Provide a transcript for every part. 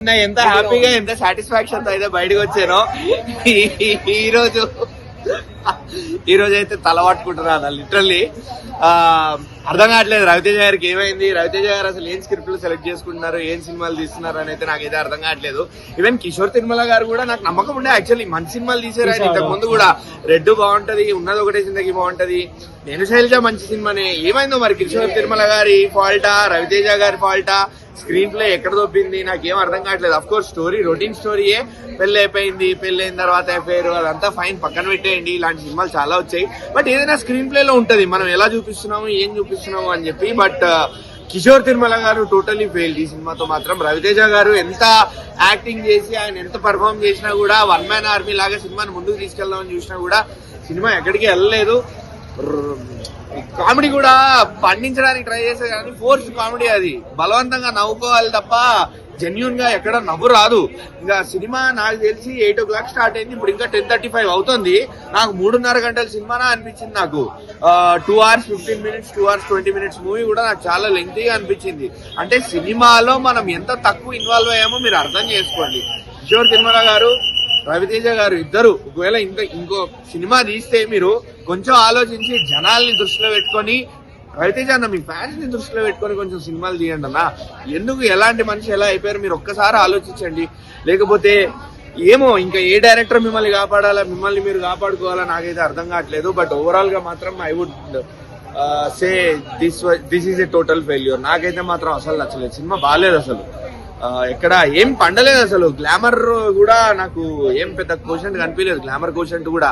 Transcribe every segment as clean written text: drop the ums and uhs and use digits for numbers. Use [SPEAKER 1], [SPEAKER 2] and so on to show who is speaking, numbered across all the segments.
[SPEAKER 1] ఎంత హ్యాపీగా ఎంత సాటిస్ఫాక్షన్ తో అయితే బయటకు వచ్చానో ఈ రోజు అయితే తల పట్టుకుంటున్నాను లిటరల్లీ. అర్థం కావట్లేదు రవితేజ గారికి ఏమైంది, రవితేజ గారు అసలు ఏం స్క్రిప్ట్లు సెలెక్ట్ చేసుకుంటున్నారు, ఏం సినిమాలు తీస్తున్నారు అని అయితే నాకైతే అర్థం కావట్లేదు. ఈవెన్ కిషోర్ తిరుమల గారు కూడా నాకు నమ్మకం ఉండే, యాక్చువల్లీ మంచి సినిమాలు తీసారు ఆయన ఇంతకు ముందు కూడా. రెడ్ బాగుంటది, ఉన్నది ఒకటే జిందగీ బాగుంటది, నేను శైలజ మంచి సినిమానే. ఏమైందో మరి కిషోర్ తిరుమల గారి ఫాల్టా, రవితేజ గారి ఫాల్టా, స్క్రీన్ ప్లే ఎక్కడ దొబ్బింది నాకేం అర్థం కావట్లేదు. అఫ్ కోర్స్ స్టోరీ రొటీన్ స్టోరీయే, పెళ్లి అయిపోయింది, పెళ్లి అయిన తర్వాత అఫైర్ అదంతా ఫైన్, పక్కన పెట్టేయండి. ఇలాంటి సినిమాలు చాలా వచ్చాయి, బట్ ఏదైనా స్క్రీన్ ప్లే లో ఉంటది మనం ఎలా చూపిస్తున్నాము, ఏం చూపిస్తున్నాము అని చెప్పి. బట్ కిషోర్ తిరుమల గారు టోటలీ ఫెయిల్ ఈ సినిమాతో మాత్రం. రవితేజ గారు ఎంత యాక్టింగ్ చేసి ఆయన ఎంత పర్ఫార్మ్ చేసినా కూడా, వన్ మ్యాన్ ఆర్మీ లాగా సినిమాని ముందుకు తీసుకెళ్దామని చూసినా కూడా సినిమా ఎక్కడికి వెళ్ళలేదు. కామెడీ కూడా పండించడానికి ట్రై చేసే కానీ ఫోర్స్ కామెడీ, అది బలవంతంగా నవ్వుకోవాలి తప్ప జెన్యున్ గా ఎక్కడ నవ్వు రాదు. ఇంకా సినిమా నాకు తెలిసి 8 o'clock స్టార్ట్ అయింది, ఇప్పుడు ఇంకా 10:35 అవుతుంది. నాకు 3.5 గంటల సినిమానా అనిపించింది. నాకు 2 hours 15 minutes 2 hours 20 minutes movie కూడా నాకు చాలా లెంగ్తీగా అనిపించింది. అంటే సినిమాలో మనం ఎంత తక్కువ ఇన్వాల్వ్ అయ్యామో మీరు అర్థం చేసుకోండి. కిషోర్ తిరుమల గారు, రవితేజ గారు ఇద్దరు ఒకవేళ ఇంకో సినిమా తీస్తే మీరు కొంచెం ఆలోచించి జనాల్ని దృష్టిలో పెట్టుకొని, రవితేజ అన్న మీ ఫ్యాన్స్ ని దృష్టిలో పెట్టుకొని కొంచెం సినిమాలు తీయండి అన్న. ఎందుకు ఎలాంటి మనిషి ఎలా అయిపోయారు మీరు ఒక్కసారి ఆలోచించండి. లేకపోతే ఏమో ఇంకా ఏ డైరెక్టర్ మిమ్మల్ని కాపాడాలా, మిమ్మల్ని మీరు కాపాడుకోవాలా నాకైతే అర్థం కావట్లేదు. బట్ ఓవరాల్ గా మాత్రం I would say this is a total failure. నాకైతే మాత్రం అసలు నచ్చలేదు, సినిమా బాగాలేదు అసలు. ఎక్కడ ఏం పండలేదు అసలు. గ్లామర్ కూడా నాకు ఏం పెద్ద కోషెంట్ కనిపించలేదు. గ్లామర్ కోషెంట్ కూడా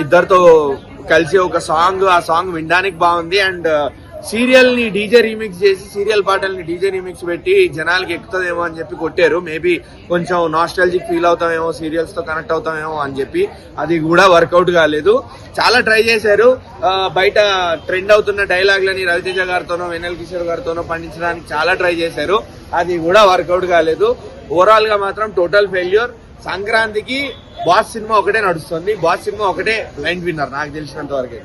[SPEAKER 1] ఇద్దరితో కలిసి ఒక సాంగ్, ఆ సాంగ్ వినడానికి బాగుంది. అండ్ సీరియల్ ని డీజే రీమిక్స్ చేసి, సీరియల్ పాటల్ని డీజే రీమిక్స్ పెట్టి జనాలకి ఎక్కుతుందేమో అని చెప్పి కొట్టారు. మేబీ కొంచెం నాస్టాలజిక్ ఫీల్ అవుతామేమో, సీరియల్స్ తో కనెక్ట్ అవుతామేమో అని చెప్పి. అది కూడా వర్కౌట్ కాలేదు. చాలా ట్రై చేశారు. బయట ట్రెండ్ అవుతున్న డైలాగ్లని రవితేజ గారితోనో వెన్నెల కిషోర్ గారితోనో పండించడానికి చాలా ట్రై చేశారు. అది కూడా వర్కౌట్ కాలేదు. ఓవరాల్ గా మాత్రం టోటల్ ఫెయిల్యూర్. సంక్రాంతికి బాస్ సినిమా ఒకటే నడుస్తుంది. బాస్ సినిమా ఒకటే లైన్ విన్నర్ నాకు తెలిసినంత వరకు.